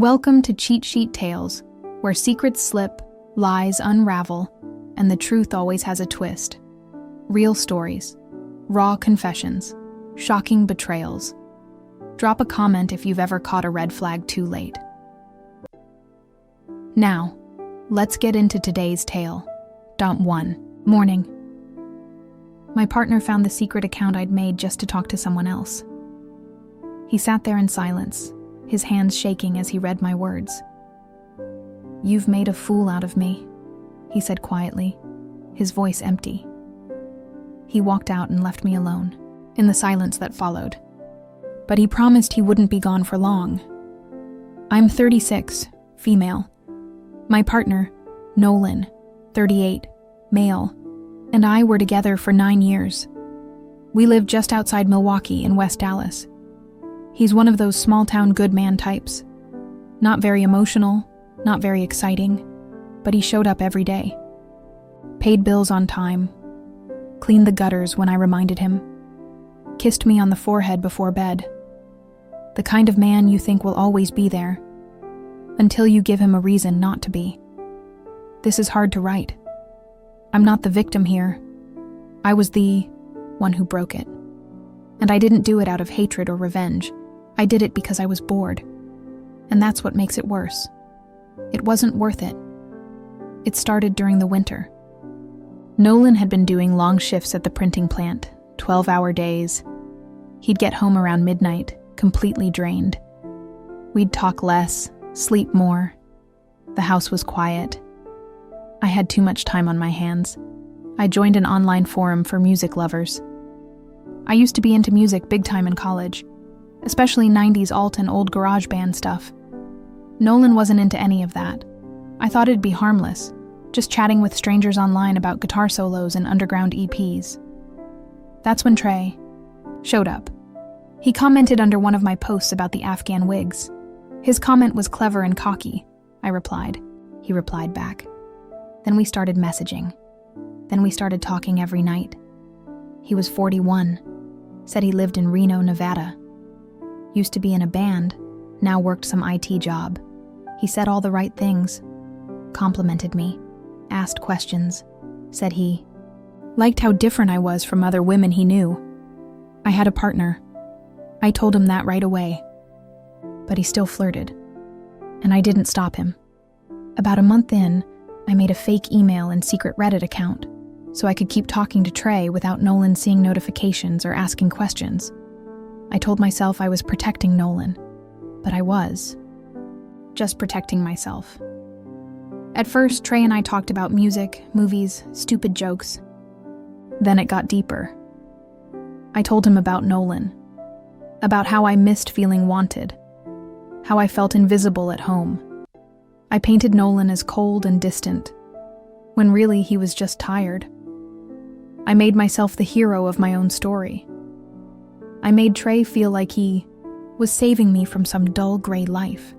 Welcome to Cheat Sheet Tales, where secrets slip, lies unravel, and the truth always has a twist. Real stories, raw confessions, shocking betrayals. Drop a comment if you've ever caught a red flag too late. Now, let's get into today's tale. 1. Morning. My partner found the secret account I'd made just to talk to someone else. He sat there in silence, his hands shaking as he read my words. "You've made a fool out of me," he said quietly, his voice empty. He walked out and left me alone, in the silence that followed. But he promised he wouldn't be gone for long. I'm 36, female. My partner, Nolan, 38, male, and I were together for 9 years. We live just outside Milwaukee in West Dallas. He's one of those small-town good man types. Not very emotional, not very exciting, but he showed up every day. Paid bills on time, cleaned the gutters when I reminded him, kissed me on the forehead before bed. The kind of man you think will always be there, until you give him a reason not to be. This is hard to write. I'm not the victim here. I was the one who broke it. And I didn't do it out of hatred or revenge. I did it because I was bored. And that's what makes it worse. It wasn't worth it. It started during the winter. Nolan had been doing long shifts at the printing plant, 12-hour days. He'd get home around midnight, completely drained. We'd talk less, sleep more. The house was quiet. I had too much time on my hands. I joined an online forum for music lovers. I used to be into music big time in college, especially 90s alt and old garage band stuff. Nolan wasn't into any of that. I thought it'd be harmless, just chatting with strangers online about guitar solos and underground EPs. That's when Trey showed up. He commented under one of my posts about the Afghan wigs. His comment was clever and cocky, I replied. He replied back. Then we started messaging. Then we started talking every night. He was 41, said he lived in Reno, Nevada. Used to be in a band, now worked some IT job. He said all the right things, complimented me, asked questions, said he liked how different I was from other women he knew. I had a partner. I told him that right away. But he still flirted, and I didn't stop him. About a month in, I made a fake email and secret Reddit account so I could keep talking to Trey without Nolan seeing notifications or asking questions. I told myself I was protecting Nolan, but I was just protecting myself. At first, Trey and I talked about music, movies, stupid jokes. Then it got deeper. I told him about Nolan, about how I missed feeling wanted, how I felt invisible at home. I painted Nolan as cold and distant, when really he was just tired. I made myself the hero of my own story. I made Trey feel like he was saving me from some dull gray life.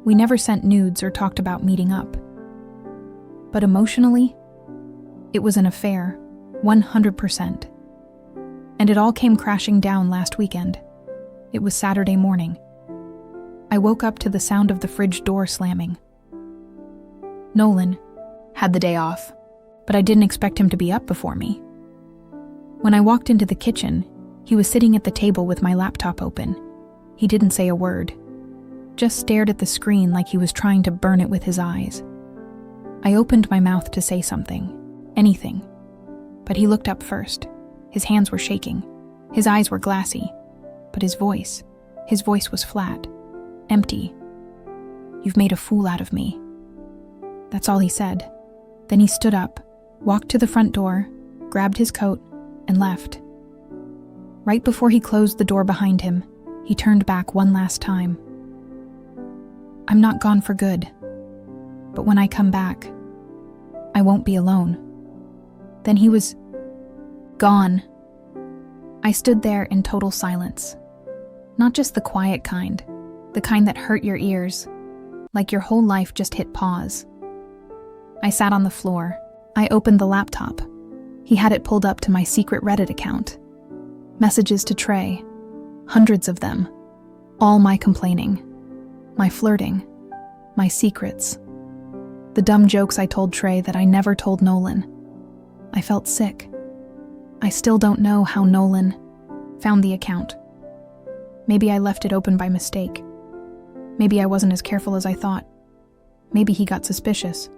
We never sent nudes or talked about meeting up. But emotionally, it was an affair, 100%. And it all came crashing down last weekend. It was Saturday morning. I woke up to the sound of the fridge door slamming. Nolan had the day off, but I didn't expect him to be up before me. When I walked into the kitchen, he was sitting at the table with my laptop open. He didn't say a word, just stared at the screen like he was trying to burn it with his eyes. I opened my mouth to say something, anything, but he looked up first. His hands were shaking, his eyes were glassy, but his voice was flat, empty. "You've made a fool out of me." That's all he said. Then he stood up, walked to the front door, grabbed his coat, and left. Right before he closed the door behind him, he turned back one last time. "I'm not gone for good, but when I come back, I won't be alone." Then he was gone. I stood there in total silence. Not just the quiet kind, the kind that hurt your ears, like your whole life just hit pause. I sat on the floor. I opened the laptop. He had it pulled up to my secret Reddit account. Messages to Trey, hundreds of them, all my complaining. my flirting, my secrets, the dumb jokes I told Trey that I never told Nolan. I felt sick. I still don't know how Nolan found the account. Maybe I left it open by mistake. Maybe I wasn't as careful as I thought. Maybe he got suspicious.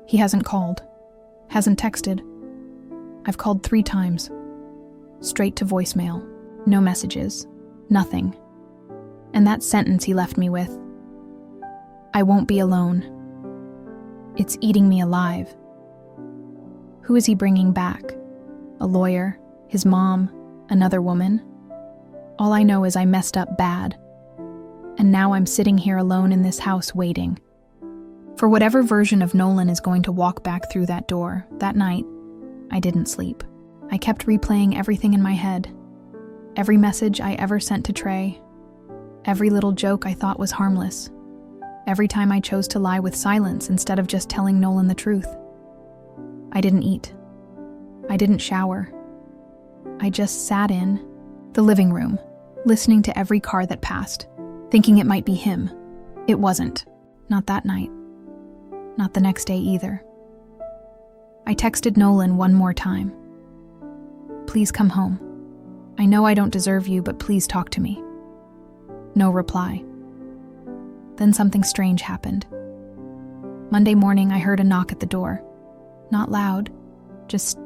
He hasn't called, hasn't texted. I've called 3 times. Straight to voicemail. No messages. Nothing. And that sentence he left me with, I won't be alone. It's eating me alive. Who is he bringing back? A lawyer? His mom? Another woman? All I know is I messed up bad. And now I'm sitting here alone in this house waiting. For whatever version of Nolan is going to walk back through that door. That night, I didn't sleep. I kept replaying everything in my head. Every message I ever sent to Trey. Every little joke I thought was harmless. Every time I chose to lie with silence instead of just telling Nolan the truth. I didn't eat. I didn't shower. I just sat in the living room, listening to every car that passed, thinking it might be him. It wasn't. Not that night. Not the next day either. I texted Nolan one more time. Please come home. I know I don't deserve you, but please talk to me. No reply. Then something strange happened. Monday morning, I heard a knock at the door. Not loud, just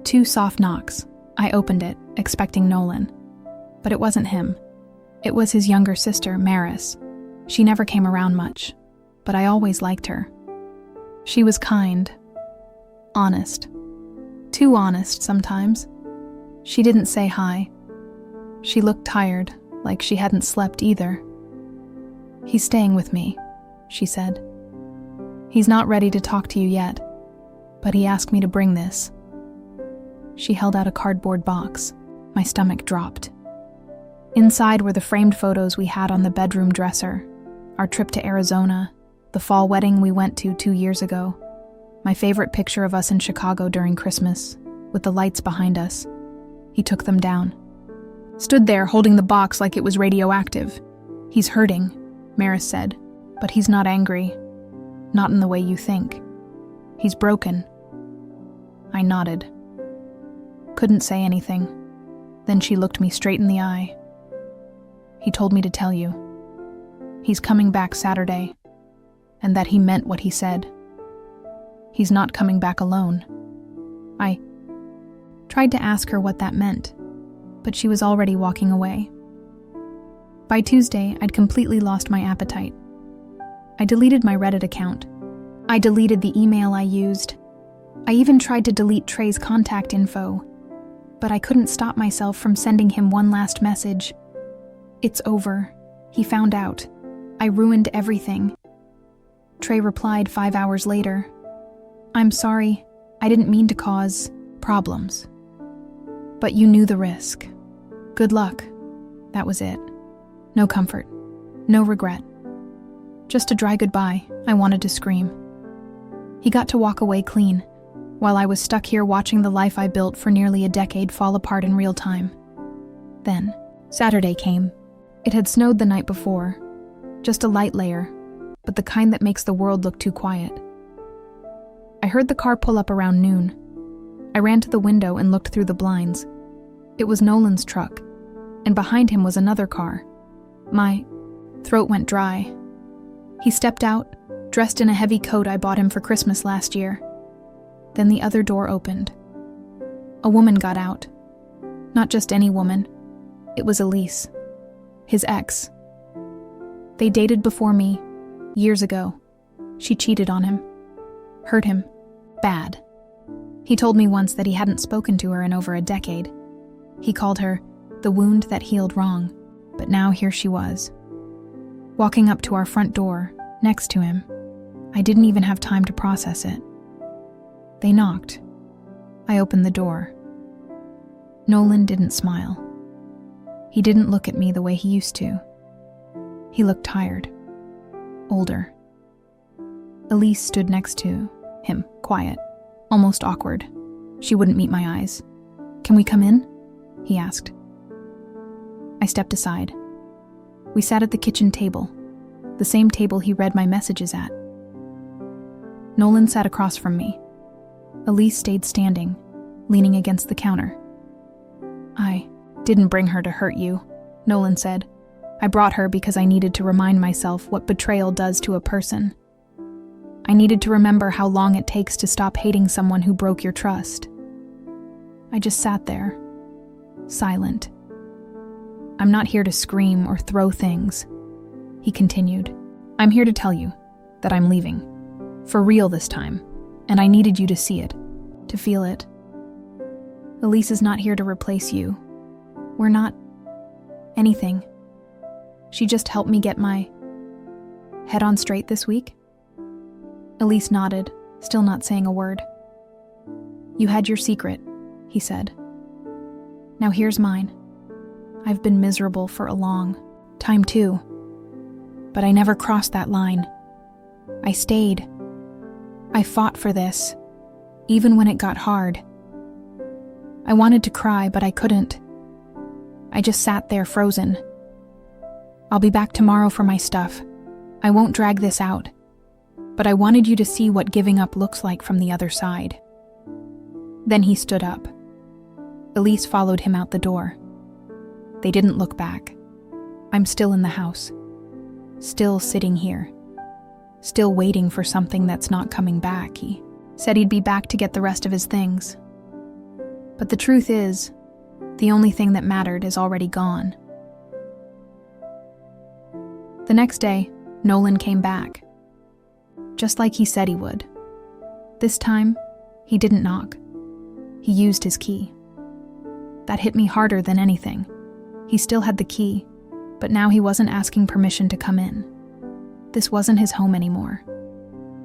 2 soft knocks. I opened it, expecting Nolan. But it wasn't him. It was his younger sister, Maris. She never came around much, but I always liked her. She was kind, honest. Too honest sometimes. She didn't say hi. She looked tired, like she hadn't slept either. He's staying with me, she said. He's not ready to talk to you yet, but he asked me to bring this. She held out a cardboard box. My stomach dropped. Inside were the framed photos we had on the bedroom dresser, our trip to Arizona, the fall wedding we went to 2 years ago, my favorite picture of us in Chicago during Christmas, with the lights behind us. He took them down. Stood there holding the box like it was radioactive. He's hurting, Maris said, but he's not angry. Not in the way you think. He's broken. I nodded. Couldn't say anything. Then she looked me straight in the eye. He told me to tell you. He's coming back Saturday, and that he meant what he said. He's not coming back alone. I tried to ask her what that meant, but she was already walking away. By Tuesday, I'd completely lost my appetite. I deleted my Reddit account. I deleted the email I used. I even tried to delete Trey's contact info, but I couldn't stop myself from sending him one last message. It's over. He found out. I ruined everything. Trey replied 5 hours later. I'm sorry. I didn't mean to cause problems. But you knew the risk. Good luck. That was it. No comfort. No regret. Just a dry goodbye. I wanted to scream. He got to walk away clean, while I was stuck here watching the life I built for nearly a decade fall apart in real time. Then, Saturday came. It had snowed the night before. Just a light layer, but the kind that makes the world look too quiet. I heard the car pull up around noon. I ran to the window and looked through the blinds. It was Nolan's truck, and behind him was another car. My throat went dry. He stepped out, dressed in a heavy coat I bought him for Christmas last year. Then the other door opened. A woman got out. Not just any woman. It was Elise, his ex. They dated before me, years ago. She cheated on him. Hurt him. Bad. He told me once that he hadn't spoken to her in over a decade. He called her the wound that healed wrong, but now here she was. Walking up to our front door, next to him. I didn't even have time to process it. They knocked. I opened the door. Nolan didn't smile. He didn't look at me the way he used to. He looked tired. Older. Elise stood next to him, quiet, almost awkward. She wouldn't meet my eyes. Can we come in? He asked. I stepped aside. We sat at the kitchen table. the same table he read my messages at. Nolan sat across from me. Elise stayed standing, leaning against the counter. "I didn't bring her to hurt you," Nolan said. "I brought her because I needed to remind myself what betrayal does to a person. I needed to remember how long it takes to stop hating someone who broke your trust." I just sat there, silent. "I'm not here to scream or throw things," he continued. "I'm here to tell you that I'm leaving. For real this time. And I needed you to see it, to feel it. Elise is not here to replace you. We're not anything. She just helped me get my head on straight this week." Elise nodded, still not saying a word. "You had your secret," he said. "Now here's mine. I've been miserable for a long time too. But I never crossed that line. I stayed. I fought for this, even when it got hard. I wanted to cry, but I couldn't. I just sat there frozen. I'll be back tomorrow for my stuff. I won't drag this out. But I wanted you to see what giving up looks like from the other side." Then he stood up. Elise followed him out the door. They didn't look back. I'm still in the house. Still sitting here. Still waiting for something that's not coming back. He said he'd be back to get the rest of his things. But the truth is, the only thing that mattered is already gone. The next day, Nolan came back. Just like he said he would. This time, he didn't knock. He used his key. That hit me harder than anything. He still had the key, but now he wasn't asking permission to come in. This wasn't his home anymore.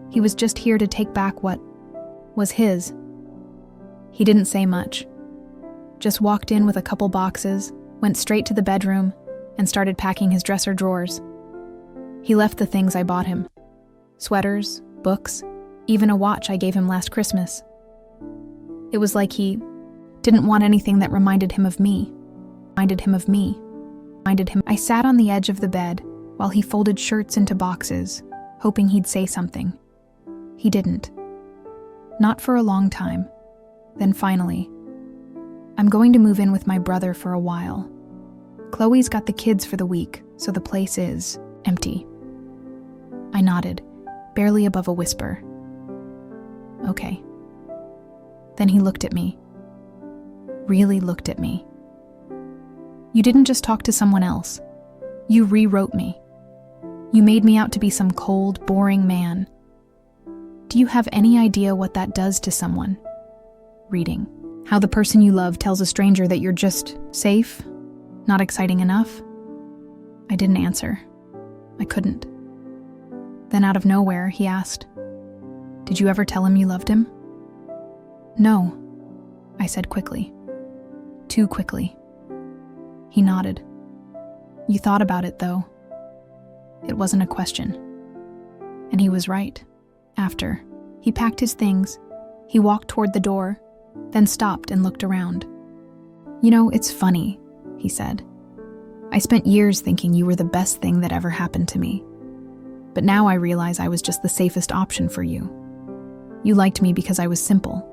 He was just here to take back what was his. He didn't say much. Just walked in with a couple boxes, went straight to the bedroom, and started packing his dresser drawers. He left the things I bought him. Sweaters, books, even a watch I gave him last Christmas. It was like he didn't want anything that reminded him of me. I sat on the edge of the bed while he folded shirts into boxes, hoping he'd say something. He didn't. Not for a long time. Then finally, "I'm going to move in with my brother for a while. Chloe's got the kids for the week, so the place is empty." I nodded, barely above a whisper. "Okay." Then he looked at me. Really looked at me. "You didn't just talk to someone else. You rewrote me. You made me out to be some cold, boring man. Do you have any idea what that does to someone? Reading how the person you love tells a stranger that you're just safe, not exciting enough?" I didn't answer. I couldn't. Then out of nowhere, he asked, "Did you ever tell him you loved him?" "No," I said quickly. Too quickly. He nodded. "You thought about it, though." It wasn't a question. And he was right. After he packed his things, he walked toward the door, then stopped and looked around. "You know, it's funny," he said. "I spent years thinking you were the best thing that ever happened to me. But now I realize I was just the safest option for you. You liked me because I was simple,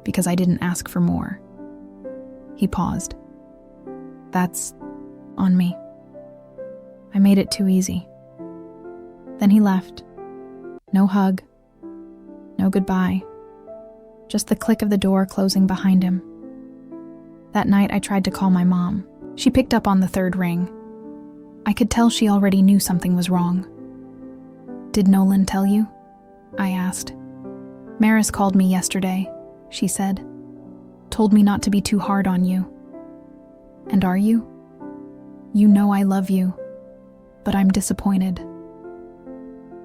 because I didn't ask for more." He paused. "That's on me. I made it too easy." Then he left. No hug. No goodbye. Just the click of the door closing behind him. That night I tried to call my mom. She picked up on the third ring. I could tell she already knew something was wrong. "Did Nolan tell you?" I asked. "Maris called me yesterday," she said. "Told me not to be too hard on you." "And are you? You know I love you, but I'm disappointed."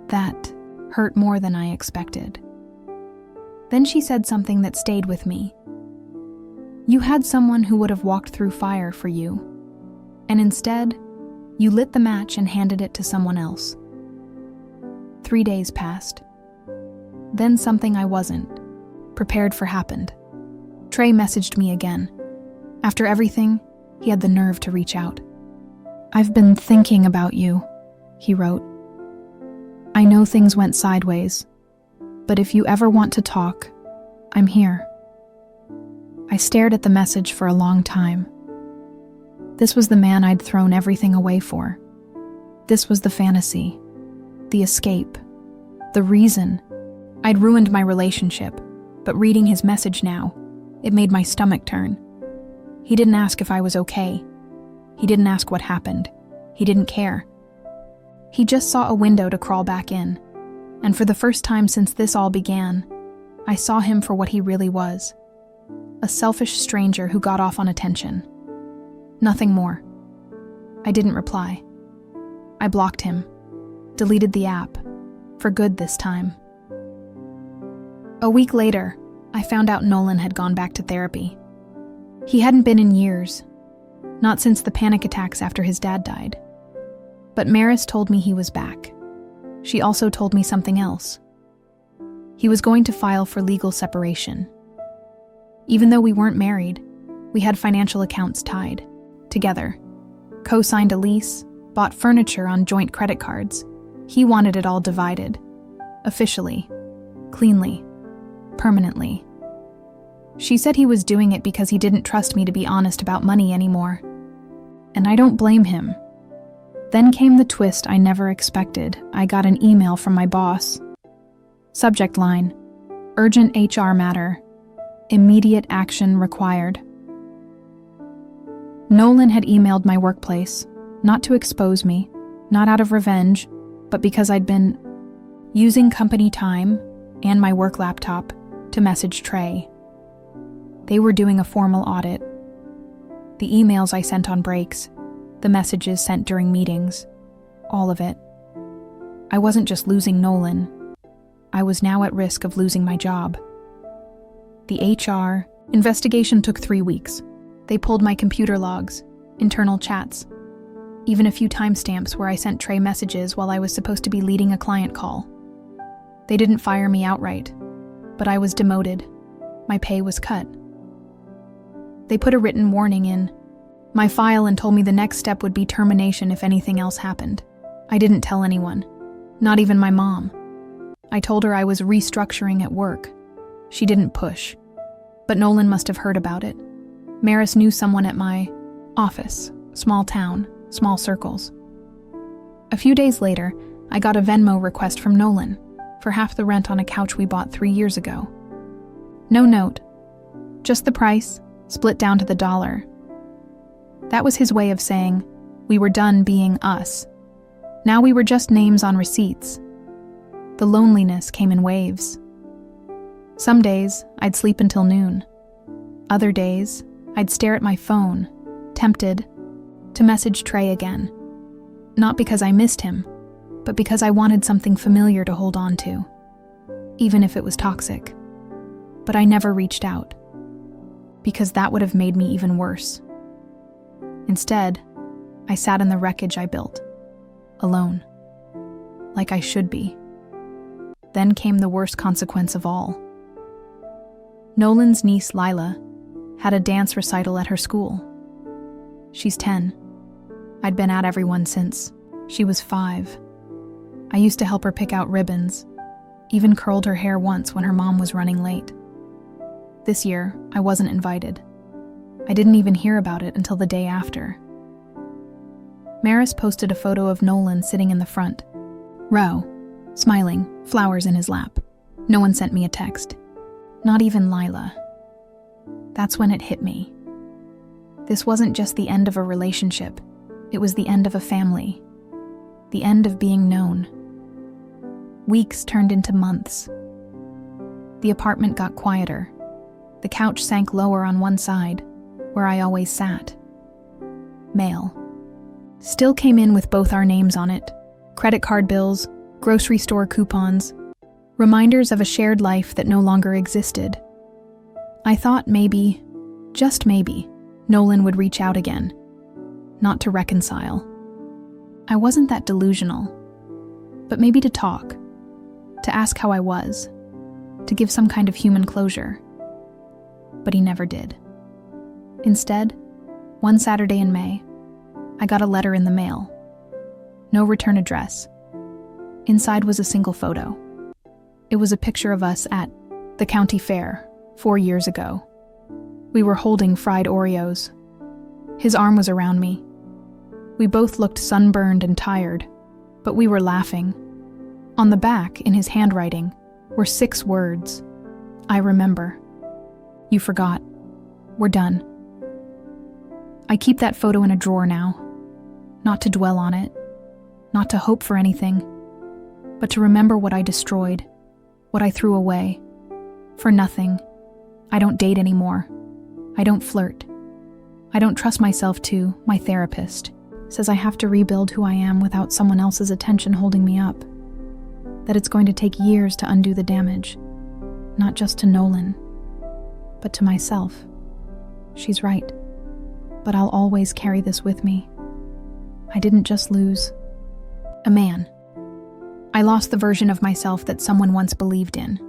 That hurt more than I expected. Then she said something that stayed with me. "You had someone who would have walked through fire for you, and instead, you lit the match and handed it to someone else." 3 days passed. Then something I wasn't prepared for happened. Trey messaged me again. After everything, he had the nerve to reach out. "I've been thinking about you," he wrote. know things went sideways, but if you ever want to talk, I'm here. I stared at the message for a long time. This was the man I'd thrown everything away for. This was the fantasy, the escape, the reason. I'd ruined my relationship, but reading his message now, it made my stomach turn. He didn't ask if I was okay. He didn't ask what happened. He didn't care. He just saw a window to crawl back in, and for the first time since this all began, I saw him for what he really was. A selfish stranger who got off on attention. Nothing more. I didn't reply. I blocked him, deleted the app, for good this time. A week later, I found out Nolan had gone back to therapy. He hadn't been in years, not since the panic attacks after his dad died. But Maris told me he was back. She also told me something else. He was going to file for legal separation. Even though we weren't married, we had financial accounts tied, together, co-signed a lease, bought furniture on joint credit cards. He wanted it all divided, officially, cleanly, permanently. She said he was doing it because he didn't trust me to be honest about money anymore. And I don't blame him. Then came the twist I never expected. I got an email from my boss. Subject line, urgent HR matter. Immediate action required. Nolan had emailed my workplace, not to expose me, not out of revenge, but because I'd been using company time and my work laptop to message Trey. They were doing a formal audit. The emails I sent on breaks, the messages sent during meetings, all of it. I wasn't just losing Nolan. I was now at risk of losing my job. The HR investigation took 3 weeks. They pulled my computer logs, internal chats, even a few timestamps where I sent Trey messages while I was supposed to be leading a client call. They didn't fire me outright, but I was demoted. My pay was cut. They put a written warning in my file and told me the next step would be termination if anything else happened. I didn't tell anyone, not even my mom. I told her I was restructuring at work. She didn't push, but Nolan must have heard about it. Maris knew someone at my office, small town, small circles. A few days later, I got a Venmo request from Nolan for half the rent on a couch we bought 3 years ago. No note, just the price, split down to the dollar. That was his way of saying we were done being us. Now we were just names on receipts. The loneliness came in waves. Some days, I'd sleep until noon. Other days, I'd stare at my phone, tempted to message Trey again. Not because I missed him, but because I wanted something familiar to hold on to, even if it was toxic. But I never reached out, because that would have made me even worse. Instead, I sat in the wreckage I built, alone, like I should be. Then came the worst consequence of all. Nolan's niece, Lila, had a dance recital at her school. She's 10. I'd been at everyone since she was 5. I used to help her pick out ribbons, even curled her hair once when her mom was running late. This year, I wasn't invited. I didn't even hear about it until the day after. Maris posted a photo of Nolan sitting in the front row, smiling, flowers in his lap. No one sent me a text. Not even Lila. That's when it hit me. This wasn't just the end of a relationship. It was the end of a family. The end of being known. Weeks turned into months. The apartment got quieter. The couch sank lower on one side, where I always sat. Mail. Still came in with both our names on it. Credit card bills, grocery store coupons, reminders of a shared life that no longer existed. I thought maybe, just maybe, Nolan would reach out again. Not to reconcile. I wasn't that delusional, but maybe to talk, to ask how I was, to give some kind of human closure. But he never did. Instead, one Saturday in May, I got a letter in the mail. No return address. Inside was a single photo. It was a picture of us at the county fair 4 years ago. We were holding fried Oreos. His arm was around me. We both looked sunburned and tired, but we were laughing. On the back, in his handwriting, were 6 words. I remember. You forgot. We're done. I keep that photo in a drawer now, not to dwell on it, not to hope for anything, but to remember what I destroyed, what I threw away. For nothing. I don't date anymore. I don't flirt. I don't trust myself to. My therapist says I have to rebuild who I am without someone else's attention holding me up. That it's going to take years to undo the damage, not just to Nolan, but to myself. She's right. But I'll always carry this with me. I didn't just lose a man. I lost the version of myself that someone once believed in.